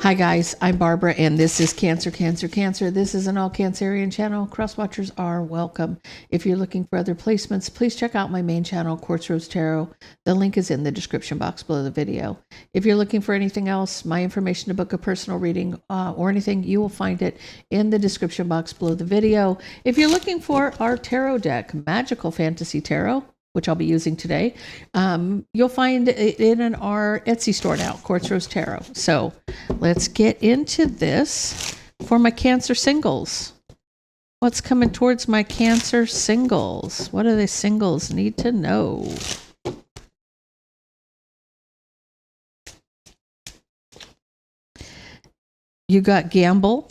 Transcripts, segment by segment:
Hi guys, I'm Barbara and this is Cancer, Cancer, Cancer. This is an all Cancerian channel. Cross-watchers are welcome. If you're looking for other placements, please check out my main channel, Quartz Rose Tarot. The link is in the description box below the video. If you're looking for anything else, my information to book a personal reading or anything, you will find it in the description box below the video. If you're looking for our tarot deck, Magical Fantasy Tarot, which I'll be using today, you'll find it in our Etsy store now, Quartz Rose Tarot. So let's get into this for my Cancer singles. What's coming towards my Cancer singles? What do the singles need to know? You got Gamble.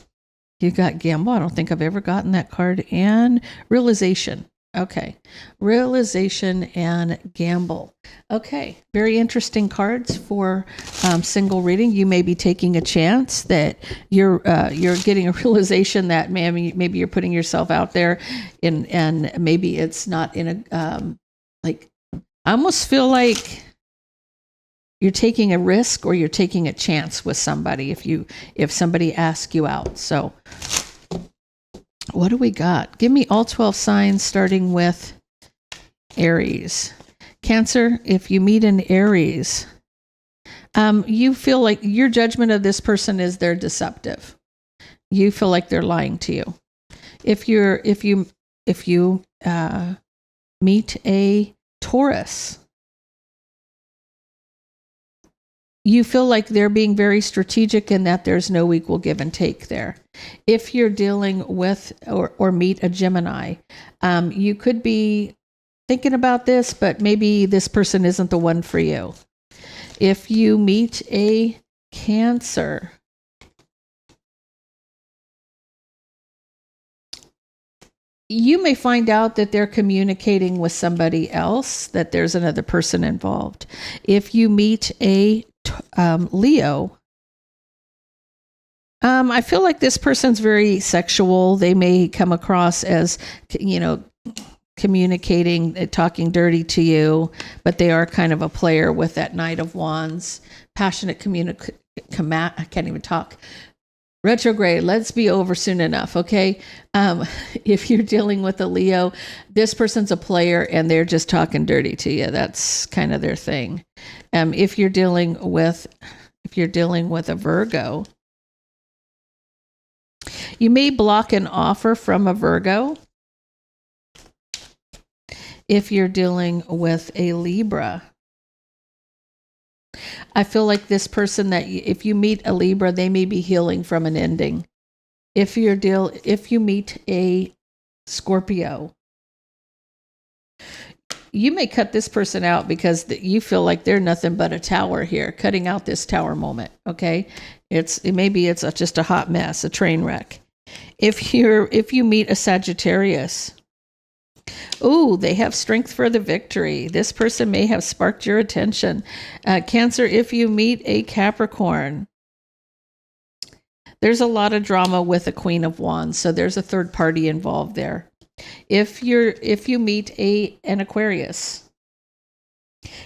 You got Gamble. I don't think I've ever gotten that card. And Realization. Okay, Realization and Gamble. Okay, very interesting cards for single reading. You may be taking a chance that you're getting a realization that maybe you're putting yourself out there, and maybe it's not in a like. I almost feel like you're taking a risk or you're taking a chance with somebody if somebody asks you out. So. What do we got? Give me all 12 signs starting with Aries. Cancer, if you meet an Aries, you feel like your judgment of this person is they're deceptive. You feel like they're lying to you. If you meet a Taurus, you feel like they're being very strategic and that there's no equal give and take there. If you're dealing with or meet a Gemini, you could be thinking about this, but maybe this person isn't the one for you. If you meet a Cancer, you may find out that they're communicating with somebody else, that there's another person involved. If you meet a Leo, I feel like this person's very sexual. They may come across as, communicating, talking dirty to you, but they are kind of a player with that Knight of Wands. Passionate I can't even talk. Retrograde, let's be over soon enough, okay? If you're dealing with a Leo, this person's a player and they're just talking dirty to you. That's kind of their thing. If you're dealing with a Virgo, you may block an offer from a Virgo. If you're dealing with a Libra, I feel like this person that if you meet a Libra, they may be healing from an ending. If you meet a Scorpio, you may cut this person out because you feel like they're nothing but a tower here, cutting out this tower moment. Okay. Maybe it's just a hot mess, a train wreck. If you meet a Sagittarius, ooh, they have strength for the victory. This person may have sparked your attention. Cancer, if you meet a Capricorn, there's a lot of drama with a Queen of Wands, so there's a third party involved there. If you meet an Aquarius,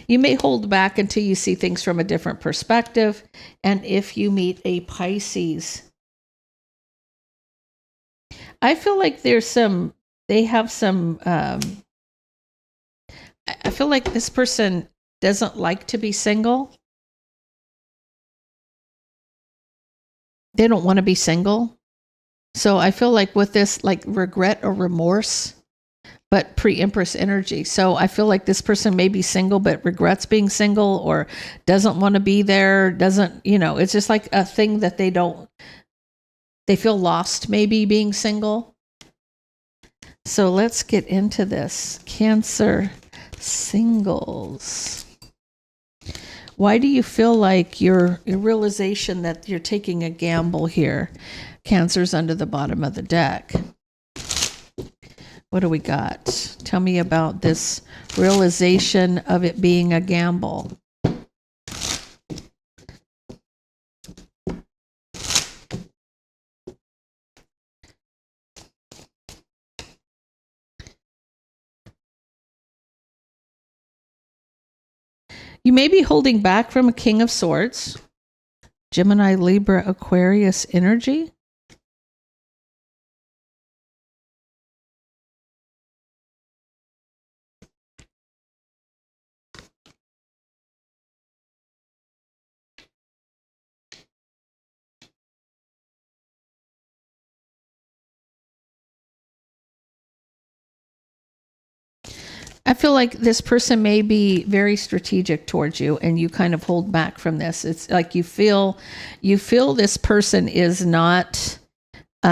you may hold back until you see things from a different perspective. And if you meet a Pisces, I feel like I feel like this person doesn't like to be single. They don't want to be single. So I feel like with this, like regret or remorse, but pre-Empress energy. So I feel like this person may be single, but regrets being single or doesn't want to be there. It's just like a thing that they feel lost maybe being single. So let's get into this. Cancer singles. Why do you feel like your realization that you're taking a gamble here? Cancer's under the bottom of the deck. What do we got? Tell me about this realization of it being a gamble. You may be holding back from a King of Swords. Gemini, Libra, Aquarius energy. I feel like this person may be very strategic towards you and you kind of hold back from this. It's like you feel this person is not you're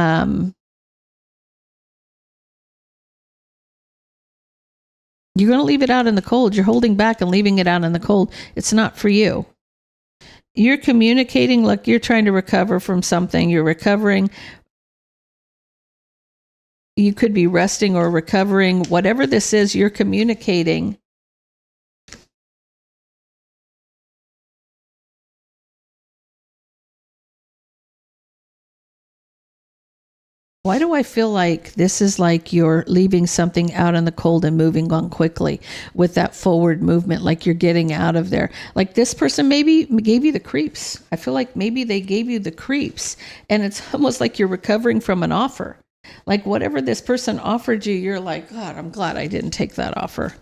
going to leave it out in the cold. You're holding back and leaving it out in the cold. It's not for you. You're communicating like you're trying to recover from something. You're recovering. You could be resting or recovering. Whatever this is, you're communicating. Why do I feel like this is like you're leaving something out in the cold and moving on quickly with that forward movement, like you're getting out of there? Like this person maybe gave you the creeps. I feel like maybe they gave you the creeps and it's almost like you're recovering from an offer. Like whatever this person offered you, you're like, God, I'm glad I didn't take that offer.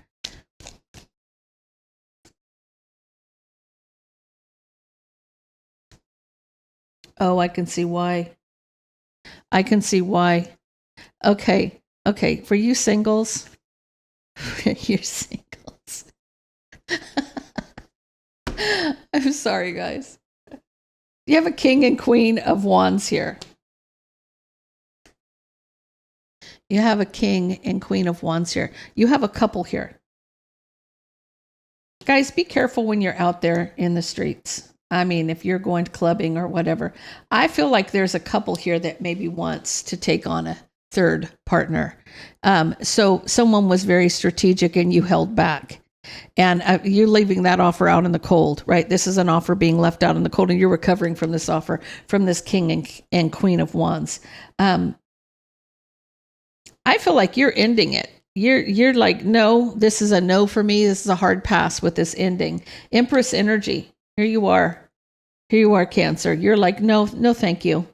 Oh, I can see why. I can see why. Okay. For you singles, you're singles. I'm sorry, guys. You have a king and queen of wands here. You have a king and queen of wands here. You have a couple here. Guys, be careful when you're out there in the streets. I mean, if you're going to clubbing or whatever, I feel like there's a couple here that maybe wants to take on a third partner. So someone was very strategic and you held back. And you're leaving that offer out in the cold, right? This is an offer being left out in the cold and you're recovering from this offer from this king and queen of wands. I feel like you're ending it. You're like, no, this is a no for me. This is a hard pass with this ending. Empress energy. Here you are, Cancer. You're like, no, thank you.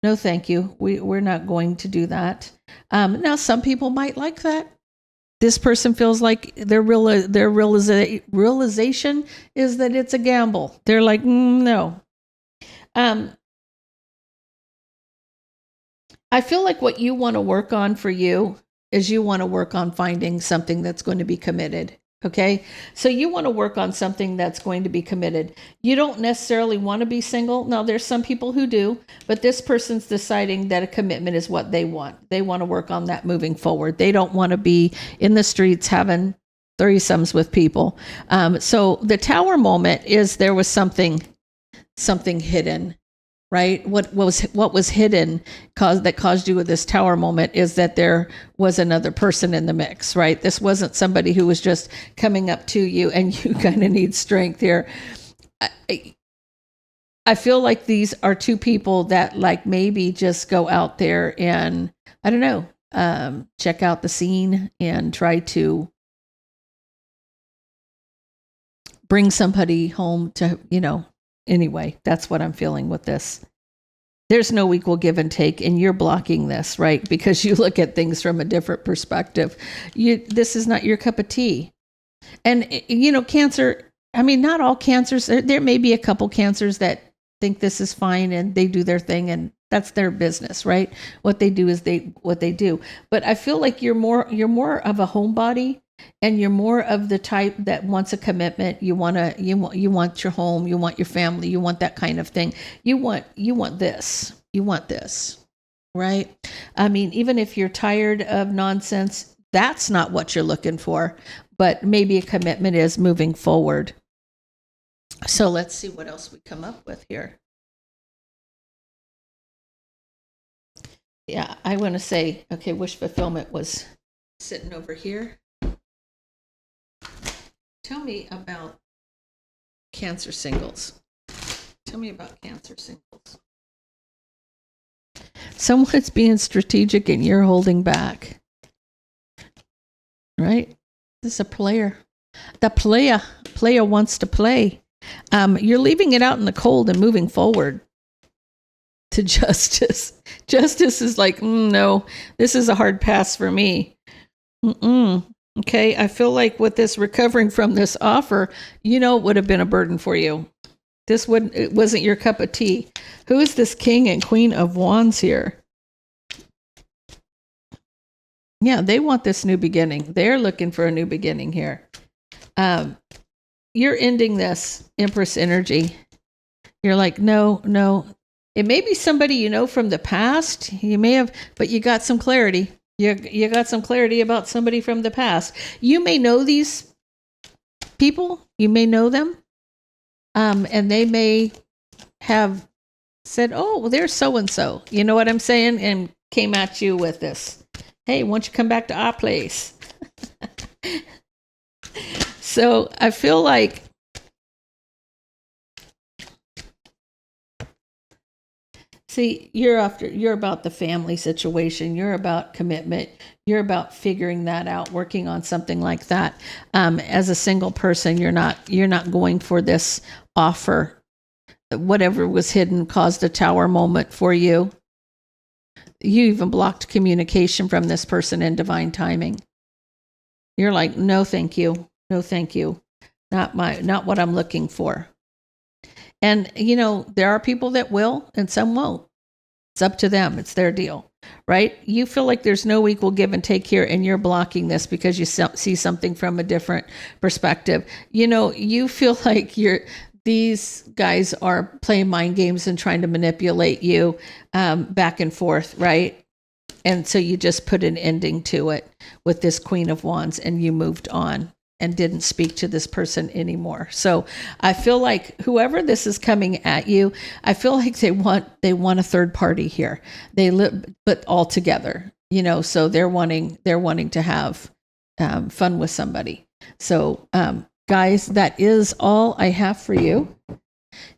No, thank you. We're not going to do that. Now, some people might like that. This person feels like their realization is that it's a gamble. They're like, no. I feel like what you want to work on for you is you want to work on finding something that's going to be committed. Okay. So you want to work on something that's going to be committed. You don't necessarily want to be single. Now, there's some people who do, but this person's deciding that a commitment is what they want. They want to work on that moving forward. They don't want to be in the streets having threesomes with people. So the tower moment is there was something hidden. Right? What was hidden that caused you this tower moment is that there was another person in the mix, right? This wasn't somebody who was just coming up to you and you kind of need strength here. I feel like these are two people that like maybe just go out there and I don't know, check out the scene and try to bring somebody home to, anyway, that's what I'm feeling with this. There's no equal give and take, and you're blocking this, right? Because you look at things from a different perspective. This is not your cup of tea. And, Cancer, I mean, not all cancers, there may be a couple cancers that think this is fine and they do their thing and that's their business, right? What they do is what they do. But I feel like you're more of a homebody. And you're more of the type that wants a commitment. You want your home, you want your family, you want that kind of thing. You want this. You want this. Right? I mean, even if you're tired of nonsense, that's not what you're looking for, but maybe a commitment is moving forward. So let's see what else we come up with here. Yeah, I want to say, okay, wish fulfillment was sitting over here. Tell me about Cancer singles. Tell me about Cancer singles. Someone's being strategic and you're holding back. Right? This is a player. The player wants to play. You're leaving it out in the cold and moving forward to justice. Justice is like, no, this is a hard pass for me. Okay, I feel like with this recovering from this offer, it would have been a burden for you. It wasn't your cup of tea. Who is this King and Queen of Wands here? Yeah, they want this new beginning. They're looking for a new beginning here. You're ending this Empress energy. You're like, no. It may be somebody you know from the past. You may have, but you got some clarity. You got some clarity about somebody from the past. You may know these people. You may know them. And they may have said, oh, well, they're so-and-so. You know what I'm saying? And came at you with this. Hey, why don't you come back to our place? So I feel like you're about the family situation. You're about commitment. You're about figuring that out, working on something like that. As a single person, you're not going for this offer. Whatever was hidden caused a tower moment for you. You even blocked communication from this person in divine timing. You're like, no, thank you. No, thank you. Not what I'm looking for. And, there are people that will and some won't. It's up to them. It's their deal, right? You feel like there's no equal give and take here, and you're blocking this because you see something from a different perspective. You feel like these guys are playing mind games and trying to manipulate you back and forth, right? And so you just put an ending to it with this Queen of Wands, and you moved on and didn't speak to this person anymore. So I feel like whoever this is coming at you, I feel like they want a third party here. They live, but all together, so they're wanting to have fun with somebody. So guys, that is all I have for you.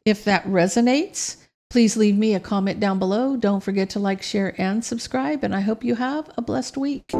If that resonates, please leave me a comment down below. Don't forget to like, share, and subscribe. And I hope you have a blessed week.